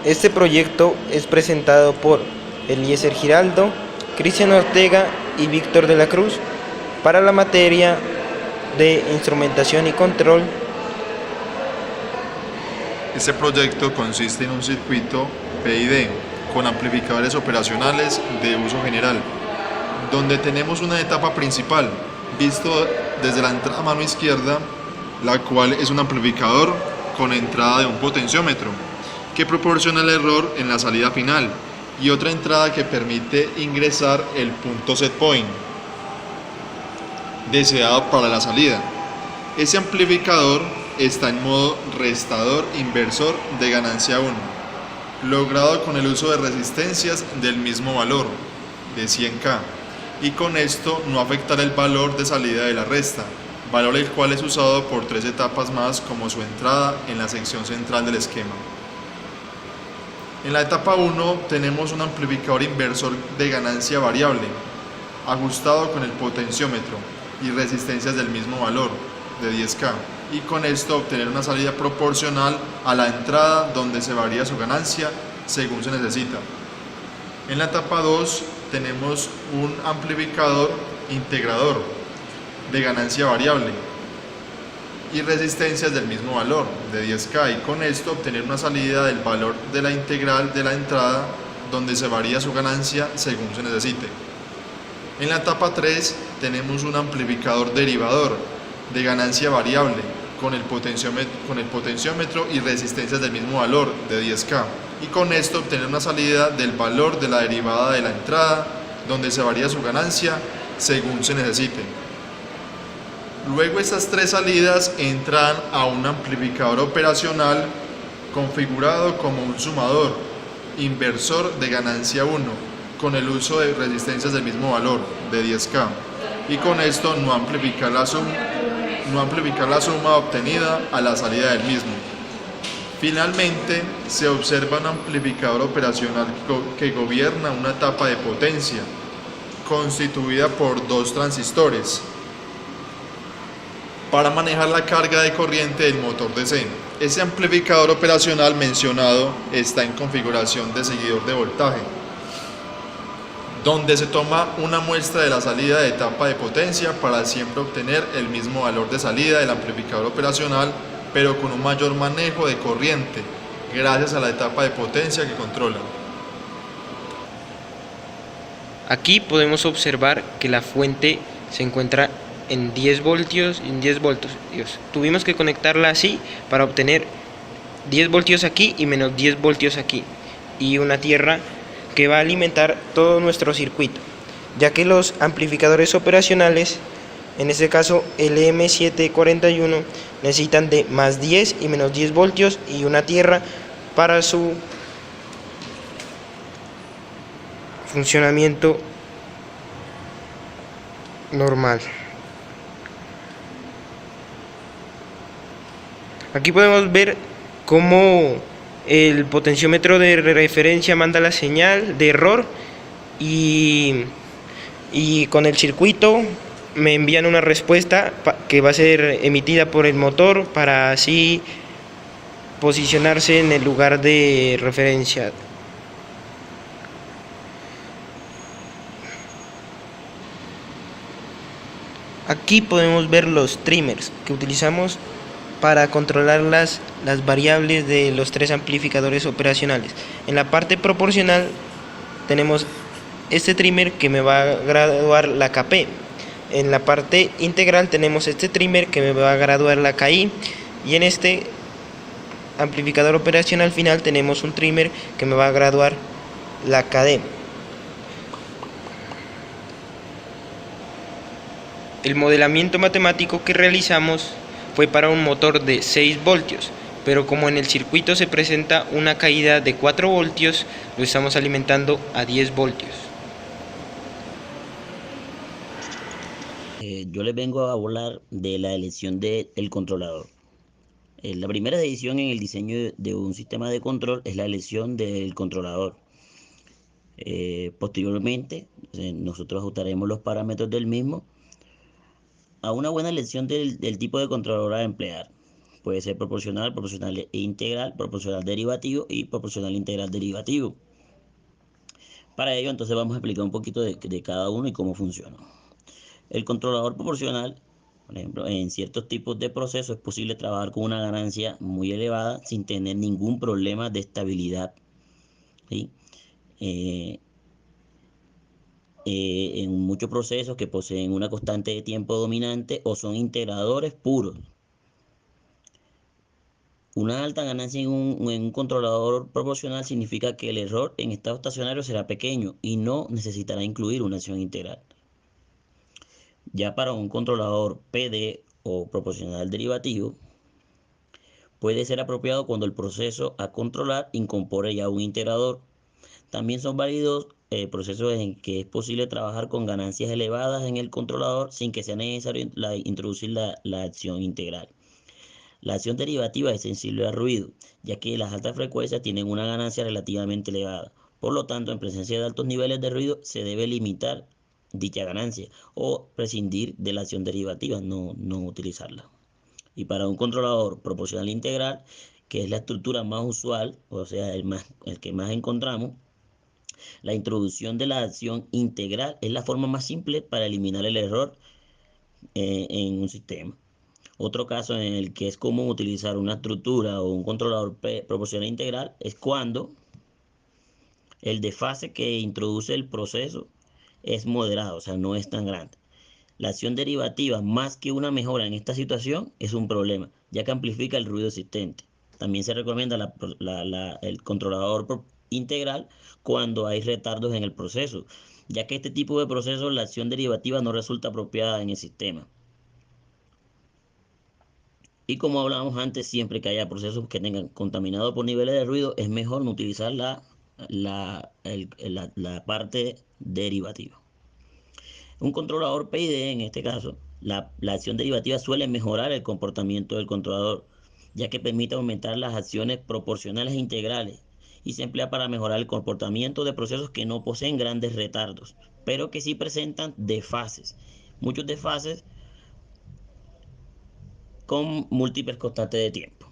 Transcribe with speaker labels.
Speaker 1: Este proyecto es presentado por Eliezer Giraldo, Cristian Ortega y Víctor de la Cruz para la materia de instrumentación y control.
Speaker 2: Este proyecto consiste en un circuito PID con amplificadores operacionales de uso general, donde tenemos una etapa principal, visto desde la entrada a mano izquierda, la cual es un amplificador con entrada de un potenciómetro, que proporciona el error en la salida final, y otra entrada que permite ingresar el punto set point deseado para la salida. Ese amplificador está en modo restador inversor de ganancia 1, logrado con el uso de resistencias del mismo valor, de 100K, y con esto no afectar el valor de salida de la resta, valor el cual es usado por 3 etapas más como su entrada en la sección central del esquema. En la etapa 1 tenemos un amplificador inversor de ganancia variable, ajustado con el potenciómetro y resistencias del mismo valor, de 10K, y con esto obtener una salida proporcional a la entrada donde se varía su ganancia según se necesita. En la etapa 2 tenemos un amplificador integrador de ganancia variable y resistencias del mismo valor, de 10K, y con esto obtener una salida del valor de la integral de la entrada donde se varía su ganancia según se necesite. En la etapa 3 tenemos un amplificador derivador de ganancia variable con el potenciómetro y resistencias del mismo valor, de 10K, y con esto obtener una salida del valor de la derivada de la entrada donde se varía su ganancia según se necesite. Luego estas 3 salidas entran a un amplificador operacional configurado como un sumador inversor de ganancia 1 con el uso de resistencias del mismo valor, de 10K, y con esto no amplificar la suma obtenida a la salida del mismo. Finalmente, se observa un amplificador operacional que gobierna una etapa de potencia constituida por 2 transistores para manejar la carga de corriente del motor DC. Ese amplificador operacional mencionado está en configuración de seguidor de voltaje, donde se toma una muestra de la salida de etapa de potencia para siempre obtener el mismo valor de salida del amplificador operacional, pero con un mayor manejo de corriente, gracias a la etapa de potencia que controla.
Speaker 1: Aquí podemos observar que la fuente se encuentra en 10 voltios y en 10 voltios. Tuvimos que conectarla así para obtener 10 voltios aquí y menos 10 voltios aquí, y una tierra que va a alimentar todo nuestro circuito, ya que los amplificadores operacionales, en este caso el M741, necesitan de más 10 y menos 10 voltios y una tierra para su funcionamiento normal. Aquí podemos ver cómo el potenciómetro de referencia manda la señal de error y con el circuito me envían una respuesta que va a ser emitida por el motor para así posicionarse en el lugar de referencia. Aquí podemos ver los trimmers que utilizamos para controlar las variables de los 3 amplificadores operacionales. En la parte proporcional tenemos este trimmer que me va a graduar la KP. En la parte integral tenemos este trimmer que me va a graduar la KI, y en este amplificador operacional final tenemos un trimmer que me va a graduar la KD. El modelamiento matemático que realizamos fue para un motor de 6 voltios, pero como en el circuito se presenta una caída de 4 voltios, lo estamos alimentando a 10 voltios.
Speaker 3: Yo les vengo a hablar de la elección del controlador. La primera decisión en el diseño de un sistema de control es la elección del controlador. Posteriormente, nosotros ajustaremos los parámetros del mismo a una buena elección del tipo de controlador a emplear. puede ser proporcional, proporcional integral, proporcional derivativo y proporcional integral derivativo. Para ello, entonces vamos a explicar un poquito de cada uno y cómo funciona. El controlador proporcional, por ejemplo, en ciertos tipos de procesos es posible trabajar con una ganancia muy elevada sin tener ningún problema de estabilidad, ¿sí? En muchos procesos que poseen una constante de tiempo dominante o son integradores puros. Una alta ganancia en un controlador proporcional significa que el error en estado estacionario será pequeño y no necesitará incluir una acción integral. Ya para un controlador PD o proporcional derivativo, puede ser apropiado cuando el proceso a controlar incorpore ya un integrador. También son válidos procesos en que es posible trabajar con ganancias elevadas en el controlador sin que sea necesario introducir la acción integral. La acción derivativa es sensible al ruido, ya que las altas frecuencias tienen una ganancia relativamente elevada. Por lo tanto, en presencia de altos niveles de ruido, se debe limitar dicha ganancia o prescindir de la acción derivativa, no utilizarla. Y para un controlador proporcional integral, que es la estructura más usual, o sea, el que más encontramos, la introducción de la acción integral es la forma más simple para eliminar el error en un sistema. Otro caso en el que es común utilizar una estructura o un controlador proporcional integral es cuando el desfase que introduce el proceso es moderado, o sea, no es tan grande. La acción derivativa, más que una mejora en esta situación, es un problema, ya que amplifica el ruido existente. También se recomienda el controlador integral cuando hay retardos en el proceso, ya que este tipo de procesos la acción derivativa no resulta apropiada en el sistema. Y como hablábamos antes, siempre que haya procesos que tengan contaminados por niveles de ruido, es mejor no utilizar la parte derivativa. Un controlador PID, en este caso, la acción derivativa suele mejorar el comportamiento del controlador, ya que permite aumentar las acciones proporcionales e integrales y se emplea para mejorar el comportamiento de procesos que no poseen grandes retardos, pero que sí presentan desfases. Muchos desfases con múltiples constantes de tiempo.